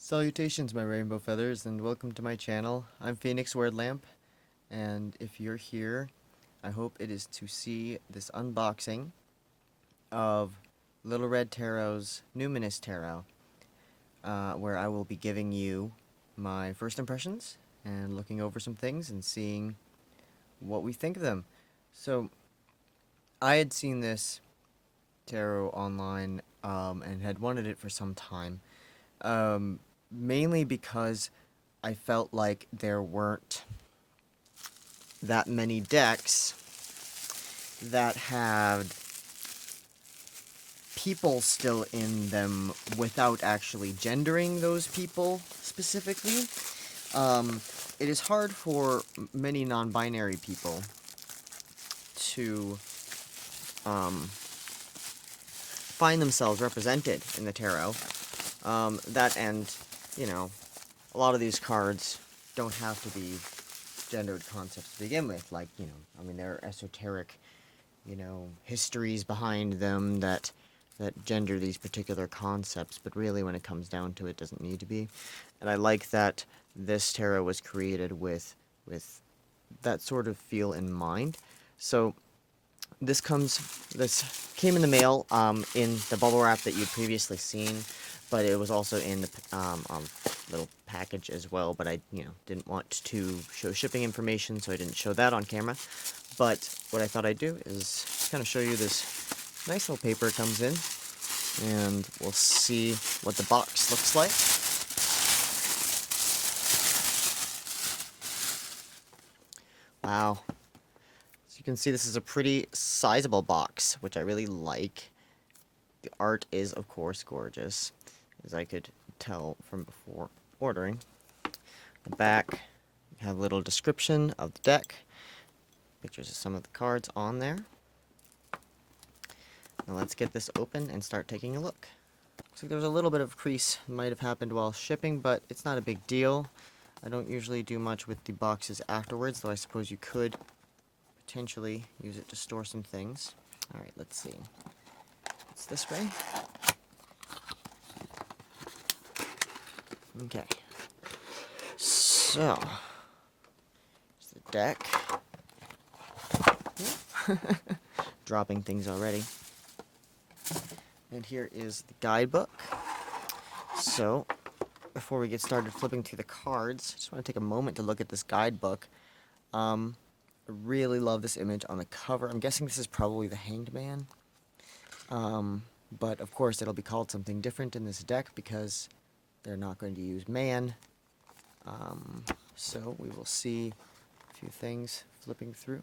Salutations, my rainbow feathers, and welcome to my channel. I'm Phoenix Wordlamp, and if you're here, I hope it is to see this unboxing of Little Red Tarot's Numinous Tarot, where I will be giving you my first impressions and looking over some things and seeing what we think of them. So, I had seen this tarot online and had wanted it for some time. Mainly because I felt like there weren't that many decks that had people still in them without actually gendering those people specifically. It is hard for many non-binary people to find themselves represented in the tarot. That and, you know, a lot of these cards don't have to be gendered concepts to begin with. Like, I mean, there are esoteric, histories behind them that gender these particular concepts, but really when it comes down to it, doesn't need to be. And I like that this tarot was created with that sort of feel in mind. So this came in the mail in the bubble wrap that you'd previously seen, but it was also in the little package as well. But I, didn't want to show shipping information, so I didn't show that on camera. But what I thought I'd do is kind of show you this nice little paper it comes in, and we'll see what the box looks like. Wow. So you can see this is a pretty sizable box, which I really like. The art is, of course, gorgeous, as I could tell from before ordering. The back, you have a little description of the deck, pictures of some of the cards on there. Now let's get this open and start taking a look. Looks like there was a little bit of crease, might have happened while shipping, but it's not a big deal. I don't usually do much with the boxes afterwards, though I suppose you could potentially use it to store some things. Alright, let's see. It's this way. Okay. So, here's the deck. Dropping things already. And here is the guidebook. So, before we get started flipping through the cards, I just want to take a moment to look at this guidebook. I really love this image on the cover. I'm guessing this is probably the Hanged Man. But of course it'll be called something different in this deck because they're not going to use man. So we will see a few things flipping through.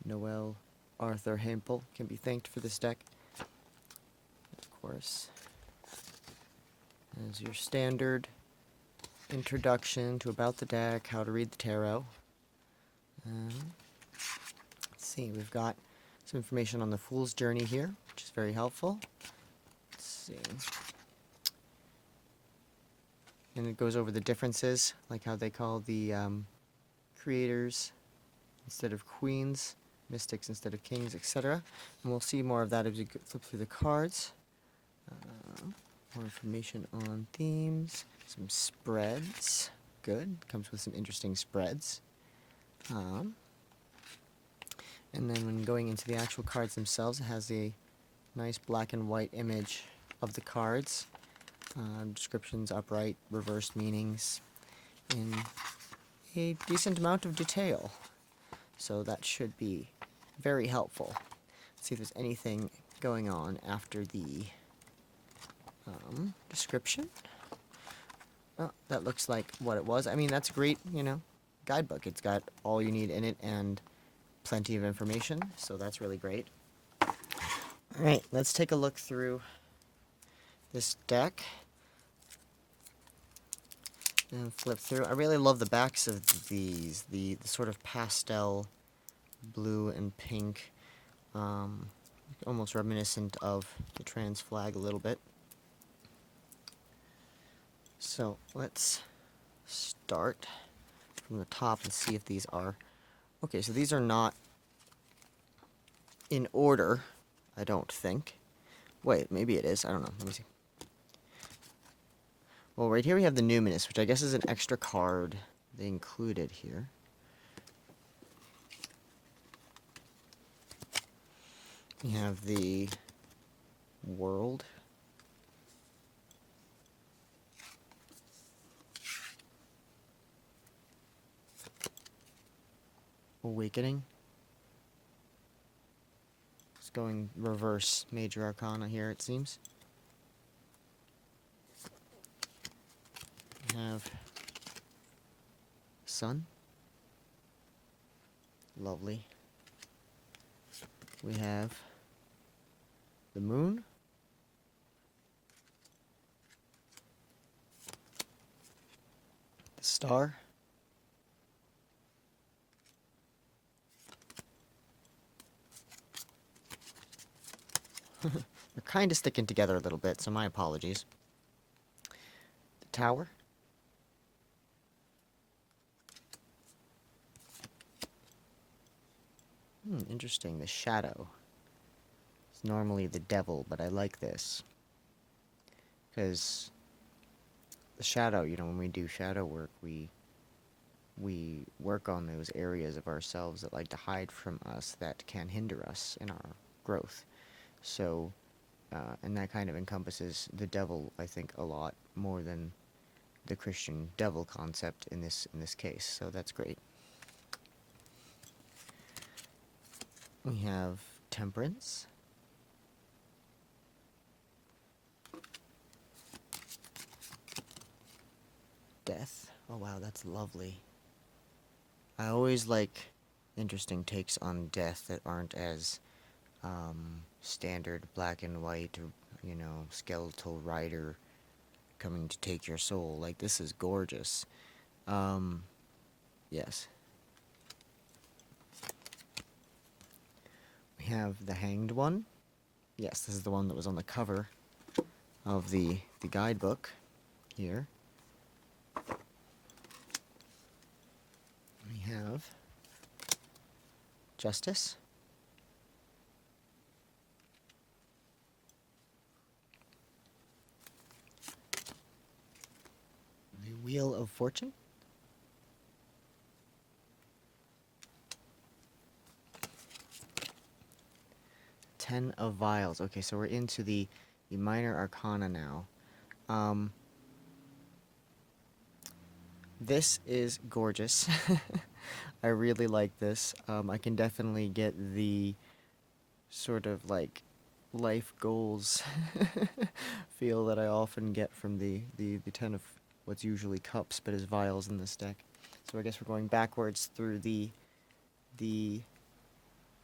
Noel Arthur Heimpel can be thanked for this deck. Of course, as your standard introduction to about the deck, how to read the tarot. Let's see, we've got some information on the Fool's Journey here, which is very helpful. Let's see. And it goes over the differences, like how they call the creators instead of queens, mystics instead of kings, etc. And we'll see more of that as we flip through the cards. More information on themes, some spreads. Good, comes with some interesting spreads. And then when going into the actual cards themselves, it has a nice black and white image of the cards. Descriptions, upright, reversed meanings, in a decent amount of detail. So that should be very helpful. Let's see if there's anything going on after the description. Oh, that looks like what it was. I mean, that's a great, guidebook. It's got all you need in it and plenty of information, so that's really great. Alright, let's take a look through this deck and flip through. I really love the backs of these, the sort of pastel blue and pink, almost reminiscent of the trans flag a little bit. So let's start from the top and see if these are... Okay, so these are not in order, I don't think. Wait, maybe it is. I don't know. Let me see. Well, right here we have the Numinous, which I guess is an extra card they included here. We have the World. Awakening. It's going reverse Major Arcana here, it seems. We have Sun. Lovely. We have the Moon. The Star. They're kind of sticking together a little bit, so my apologies. The Tower. Interesting. The Shadow. It's normally the Devil, but I like this. Because the Shadow, you know, when we do shadow work, we work on those areas of ourselves that like to hide from us, that can hinder us in our growth. So, and that kind of encompasses the devil, I think, a lot more than the Christian devil concept in this case. So that's great. We have Temperance. Death. Oh wow, that's lovely. I always like interesting takes on death that aren't as standard black and white, or, you know, skeletal rider coming to take your soul. Like, this is gorgeous. Yes. We have the Hanged One. Yes, this is the one that was on the cover of the guidebook here. We have Justice. The Wheel of Fortune. Ten of Vials. Okay, so we're into the minor arcana now. This is gorgeous. I really like this. I can definitely get the sort of like life goals feel that I often get from the Ten of what's usually cups but is vials in this deck. So I guess we're going backwards through the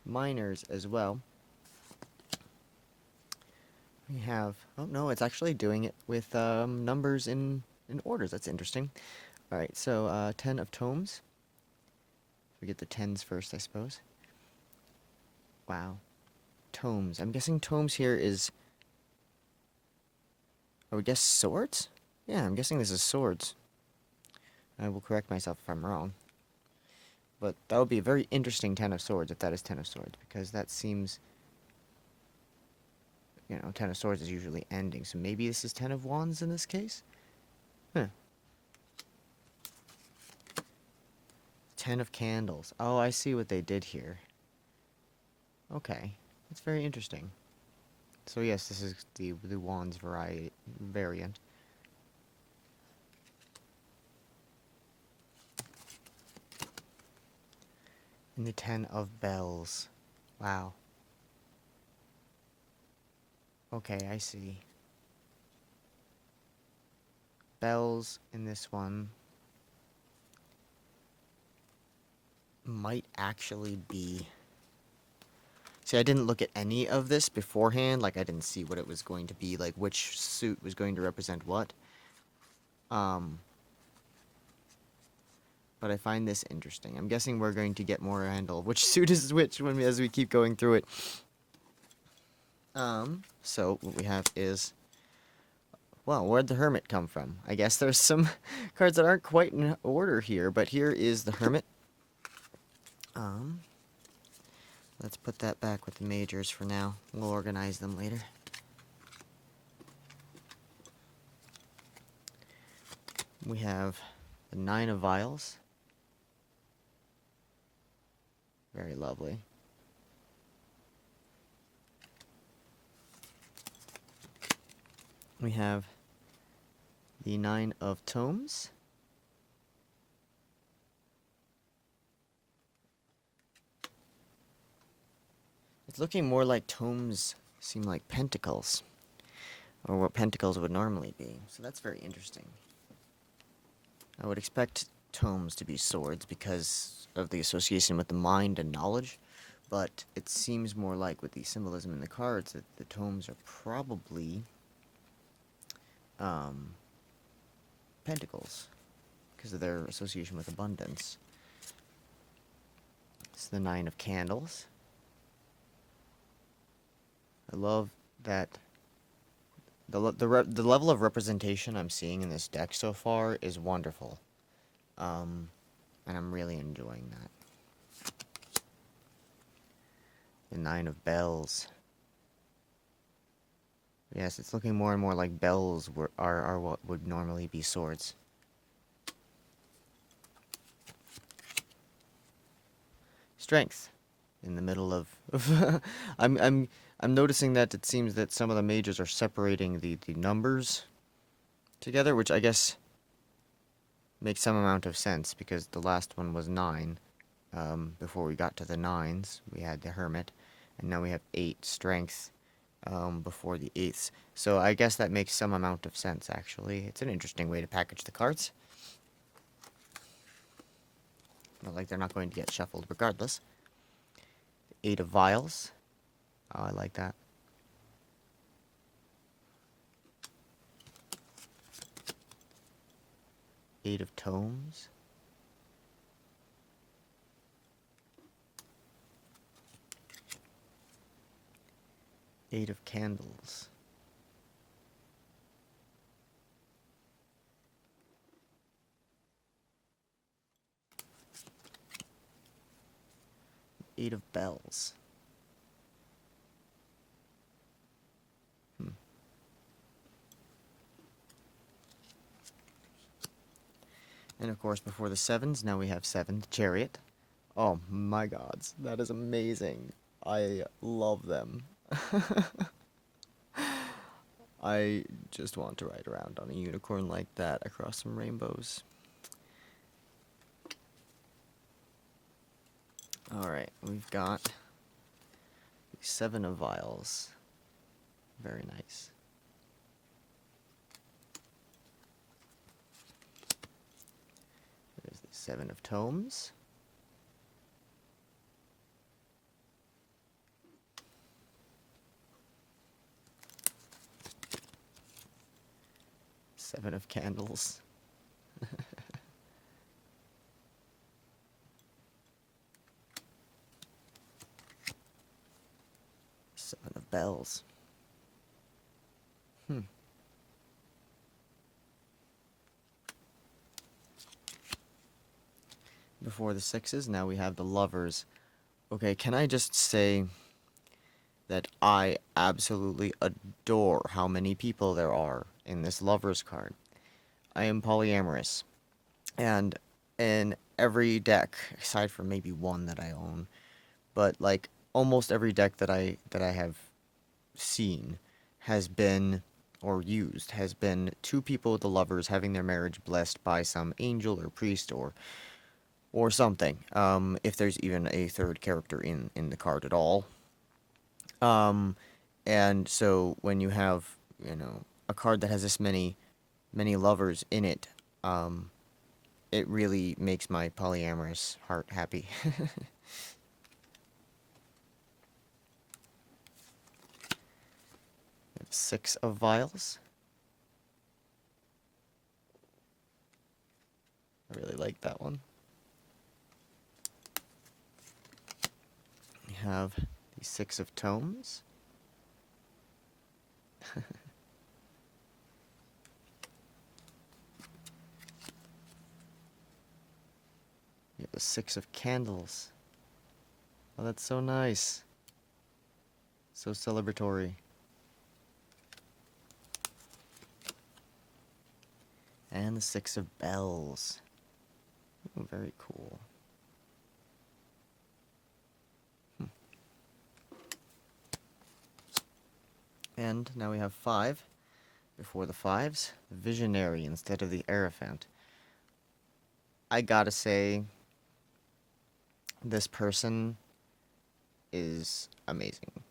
minors as well. We have, oh no, it's actually doing it with numbers in orders. That's interesting. Alright, so 10 of Tomes. We get the 10s first, I suppose. Wow. Tomes. I'm guessing Tomes here is, I would guess swords? Yeah, I'm guessing this is swords. I will correct myself if I'm wrong. But that would be a very interesting 10 of swords if that is 10 of swords, because that seems, you know, 10 of swords is usually ending, so maybe this is 10 of wands in this case? Huh. 10 of candles. Oh, I see what they did here. Okay, that's very interesting. So yes, this is the wands variant. And the 10 of bells. Wow. Okay, I see. Bells in this one might actually be... See, I didn't look at any of this beforehand. Like, I didn't see what it was going to be, like which suit was going to represent what. But I find this interesting. I'm guessing we're going to get more handle of which suit is which as we keep going through it. So what we have is, well, where'd the Hermit come from? I guess there's some cards that aren't quite in order here, but here is the Hermit. Let's put that back with the majors for now. We'll organize them later. We have the 9 of Vials. Very lovely. We have the 9 of Tomes. It's looking more like tomes seem like pentacles, or what pentacles would normally be, so that's very interesting. I would expect tomes to be swords because of the association with the mind and knowledge, but it seems more like with the symbolism in the cards that the tomes are probably pentacles because of their association with abundance. It's the 9 of Candles. I love that the level of representation I'm seeing in this deck so far is wonderful, and I'm really enjoying that. The 9 of Bells. Yes, it's looking more and more like bells are what would normally be swords. Strength. In the middle of I'm noticing that it seems that some of the majors are separating the numbers together, which I guess makes some amount of sense because the last one was 9. Before we got to the 9s, we had the Hermit, and now we have 8 strength before the 8s. So I guess that makes some amount of sense, actually. It's an interesting way to package the cards. Not like they're not going to get shuffled regardless. 8 of Vials. Oh, I like that. Eight of Tomes. Eight of Candles. Eight of Bells. And of course, before the 7s, now we have 7, the Chariot. Oh my gods, that is amazing. I love them. I just want to ride around on a unicorn like that across some rainbows. Alright, we've got the 7 of Vials. Very nice. There's the 7 of Tomes. Seven of Candles. Seven of Bells. Before the 6s, now we have the Lovers. Okay, can I just say that I absolutely adore how many people there are in this Lovers card. I am polyamorous, and in every deck, aside from maybe one that I own, but like almost every deck that I have seen has been or used has been 2 people with the Lovers having their marriage blessed by some angel or priest or something, if there's even a third character in the card at all. And so when you have, a card that has this many lovers in it, it really makes my polyamorous heart happy. 6 of Vials. I really like that one. We have the 6 of Tomes. We have the 6 of Candles. Oh, that's so nice. So celebratory. And the Six of Bells. Ooh, very cool. And now we have 5. Before the 5s, Visionary instead of the Hierophant. I gotta say, this person is amazing.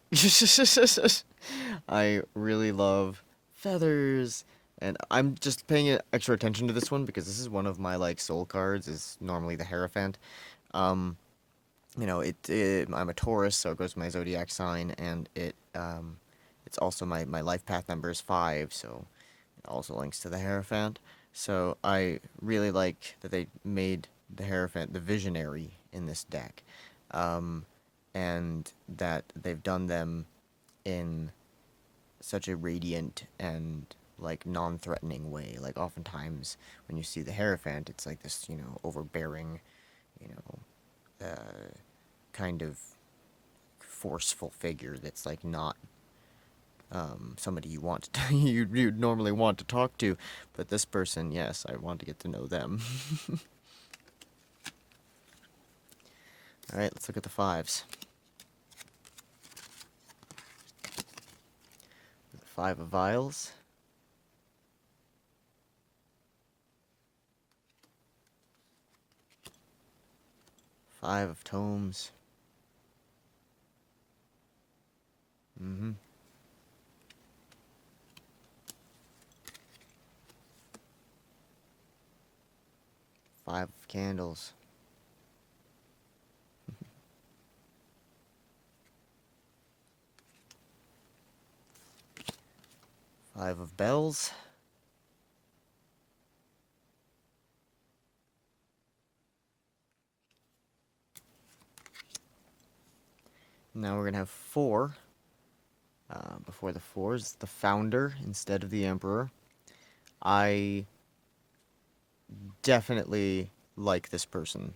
I really love feathers, and I'm just paying extra attention to this one because this is one of my like soul cards. Is normally the Hierophant. You know, I'm a Taurus, so it goes with my zodiac sign, and it's also my life path number is 5, so it also links to the Hierophant. So I really like that they made the Hierophant the Visionary in this deck. And that they've done them in such a radiant and like non-threatening way. Like oftentimes when you see the Hierophant, it's like this, you know, overbearing, you know, kind of forceful figure that's like not somebody you want to you'd normally want to talk to. But this person, yes, I want to get to know them. All right, let's look at the 5s. The 5 of Vials. Five of Tomes. Five of Candles. Five of Bells. Now we're going to have 4. Before the 4s, the Founder instead of the Emperor. I definitely like this person.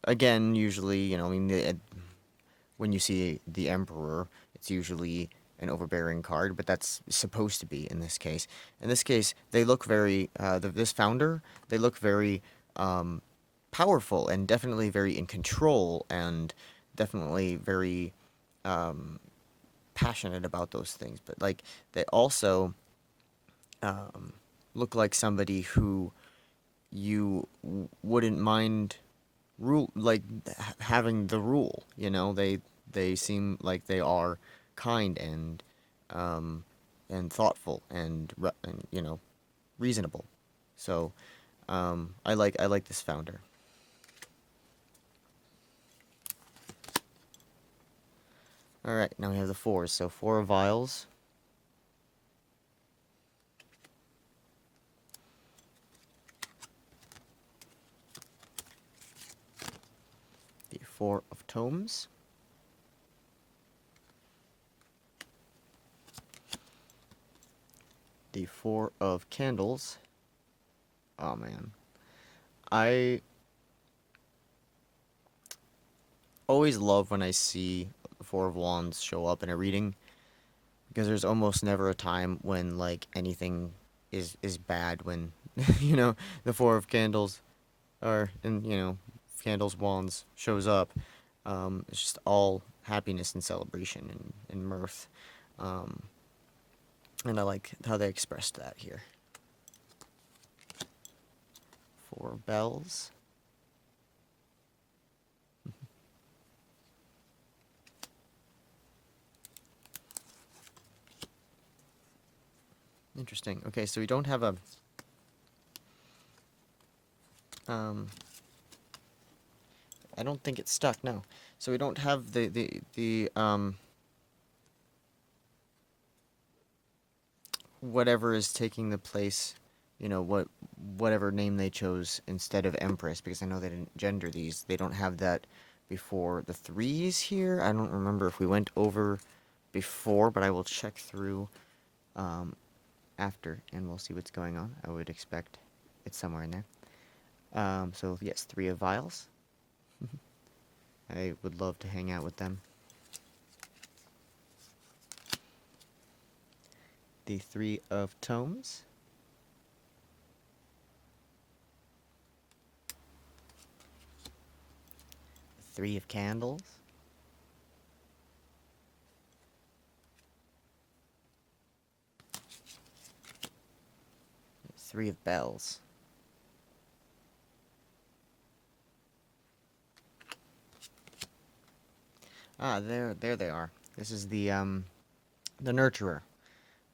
Again, usually, you know, I mean, when you see the Emperor, it's usually an overbearing card, but that's supposed to be in this case. In this case, they look very, this Founder, they look very powerful and definitely very in control and definitely very passionate about those things. But like they also look like somebody who you wouldn't mind having the rule. You know, they seem like they are kind and thoughtful and you know, reasonable. So I like this Founder. All right, now we have the 4s. So 4 of Vials. The 4 of Tomes. The 4 of Candles. Oh man. I always love when I see the 4 of Wands show up in a reading, because there's almost never a time when like anything is bad when you know, the 4 of Candles or and you know, Candles Wands shows up. It's just all happiness and celebration and mirth. And I like how they expressed that here. 4 Bells. Interesting. Okay, so we don't have a I don't think it's stuck, no. So we don't have the whatever is taking the place, you know, whatever name they chose instead of Empress, because I know they didn't gender these. They don't have that before the 3s here. I don't remember if we went over before, but I will check through after, and we'll see what's going on. I would expect it's somewhere in there. So yes, 3 of Vials. I would love to hang out with them. the Three of Tomes. Three of Candles. Three of Bells. Ah, there they are. This is the Nurturer,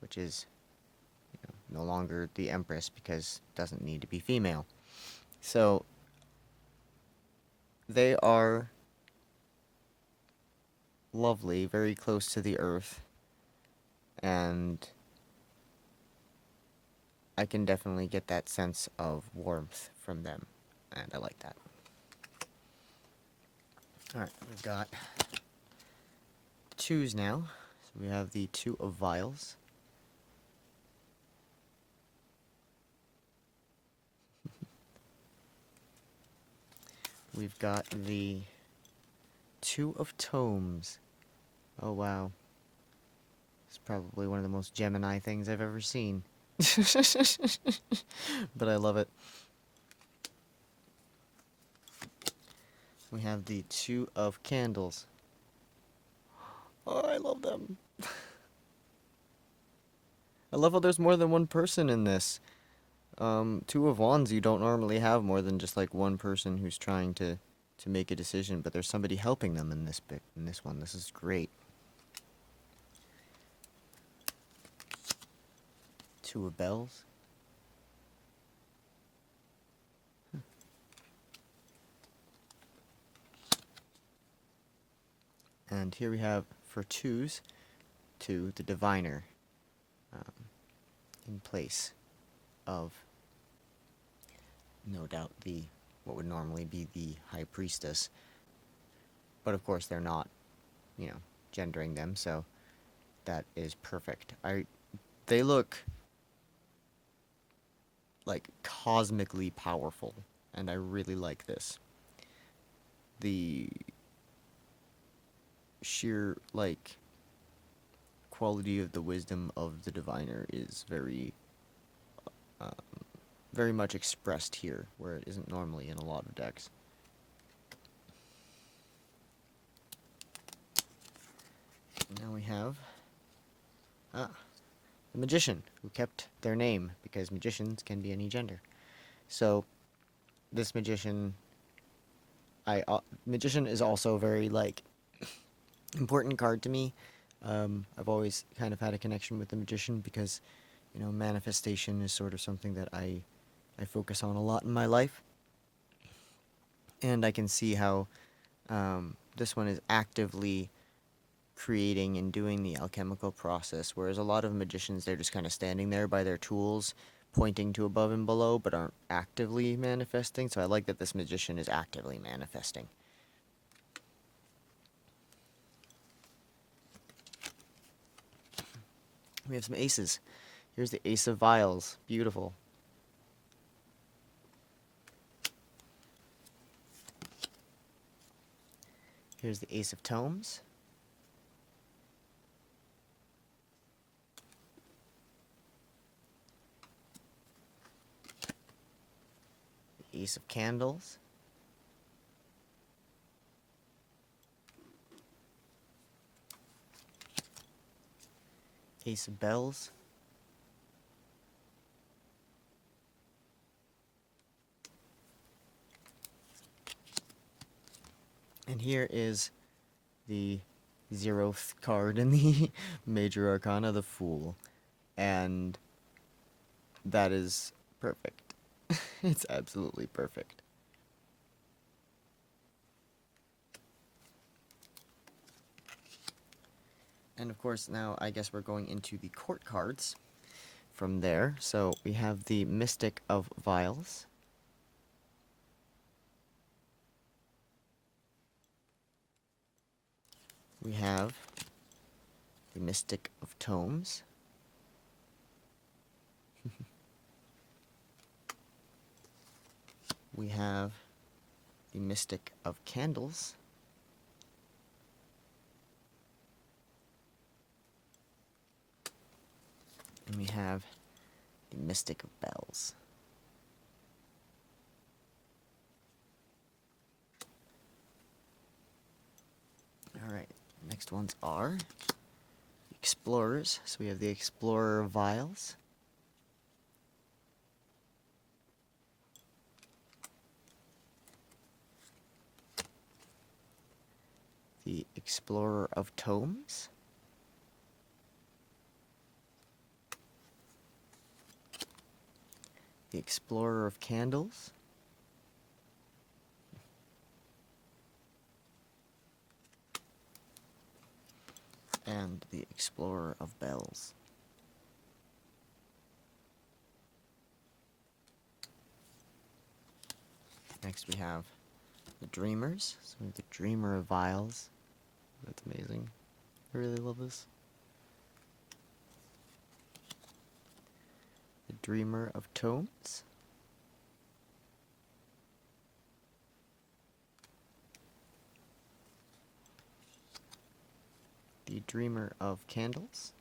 which is no longer the Empress because it doesn't need to be female. So they are lovely, very close to the earth, and I can definitely get that sense of warmth from them, and I like that. Alright, we've got twos now. So we have the Two of Vials. We've got the Two of Tomes. Oh wow. It's probably one of the most Gemini things I've ever seen. But I love it. We have the Two of Candles. Oh, I love them. I love how there's more than one person in this. Two of Wands, you don't normally have more than just like one person who's trying to make a decision, but there's somebody helping them in this bit, in this one. This is great. Two of Bells. And here we have, for twos, the Diviner, in place of, no doubt, what would normally be the High Priestess. But of course they're not, gendering them, so that is perfect. They look like cosmically powerful, and I really like this. The sheer, quality of the wisdom of the Diviner is very much expressed here, where it isn't normally in a lot of decks. Now we have the Magician, who kept their name, because magicians can be any gender. So this Magician, Magician is also very, important card to me. I've always kind of had a connection with the Magician because, manifestation is sort of something that I focus on a lot in my life. And I can see how this one is actively creating and doing the alchemical process, whereas a lot of magicians, they're just kind of standing there by their tools, pointing to above and below, but aren't actively manifesting. So I like that this Magician is actively manifesting. We have some aces. Here's the Ace of Vials. Beautiful. Here's the Ace of Tomes. The Ace of Candles. Ace of Bells. And here is the 0th card in the Major Arcana, the Fool. And that is perfect. It's absolutely perfect. And of course, now I guess we're going into the court cards from there. So we have the Mystic of Vials. We have the Mystic of Tomes. We have the Mystic of Candles. And we have the Mystic of Bells. Alright, next ones are Explorers. So we have the Explorer of Vials. The Explorer of Tomes. The Explorer of Candles. And the Explorer of Bells. Next we have the Dreamers. So we have the Dreamer of Vials. That's amazing. I really love this. The Dreamer of Tomes. The Dreamer of Candles.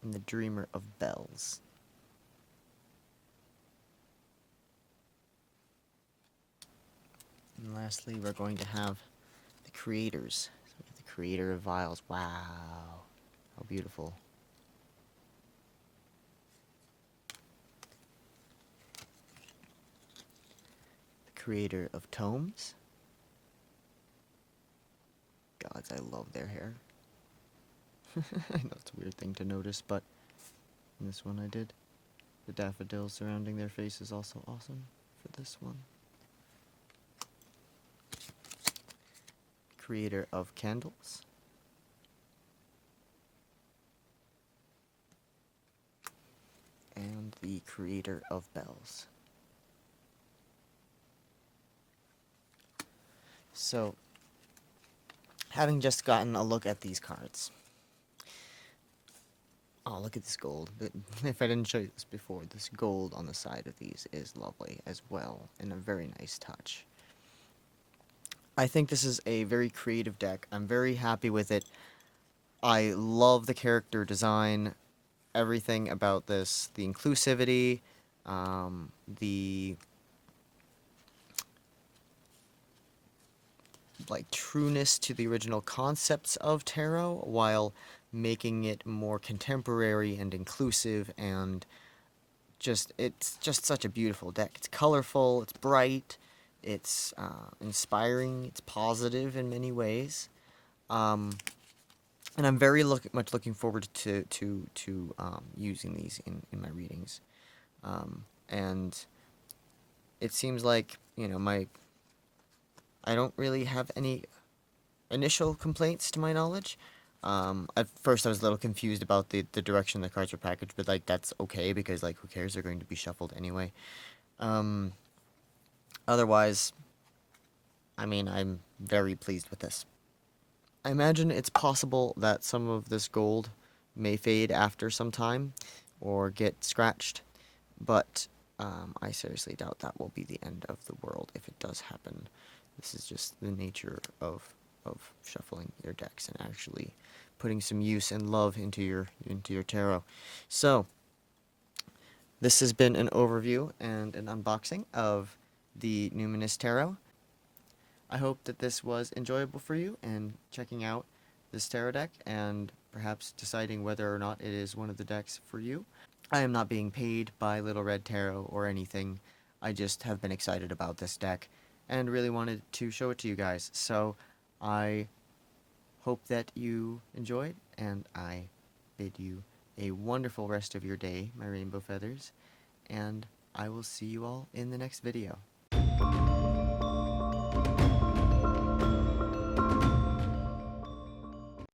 And the Dreamer of Bells. And lastly, we're going to have the Creators. So we have the Creator of Vials. Wow. How beautiful. The Creator of Tomes. Gods, I love their hair. I know it's a weird thing to notice, but in this one I did. The daffodils surrounding their face is also awesome for this one. Creator of Candles. And the Creator of Bells. So, having just gotten a look at these cards. Oh, look at this gold. If I didn't show you this before, this gold on the side of these is lovely as well, and a very nice touch. I think this is a very creative deck. I'm very happy with it. I love the character design, everything about this, the inclusivity, the trueness to the original concepts of tarot while making it more contemporary and inclusive, and it's just such a beautiful deck. It's colorful, it's bright, it's inspiring, it's positive in many ways, and I'm very much looking forward to using these in my readings, and it seems like, you know, I don't really have any initial complaints to my knowledge. At first I was a little confused about the direction the cards were packaged, but that's okay, because who cares, they're going to be shuffled anyway. Otherwise, I mean, I'm very pleased with this. I imagine it's possible that some of this gold may fade after some time or get scratched, but I seriously doubt that will be the end of the world if it does happen. This is just the nature of shuffling your decks and actually putting some use and love into your tarot. So, this has been an overview and an unboxing of the Numinous Tarot. I hope that this was enjoyable for you, and checking out this tarot deck and perhaps deciding whether or not it is one of the decks for you. I am not being paid by Little Red Tarot or anything. I just have been excited about this deck and really wanted to show it to you guys. So I hope that you enjoyed, and I bid you a wonderful rest of your day, my rainbow feathers, and I will see you all in the next video.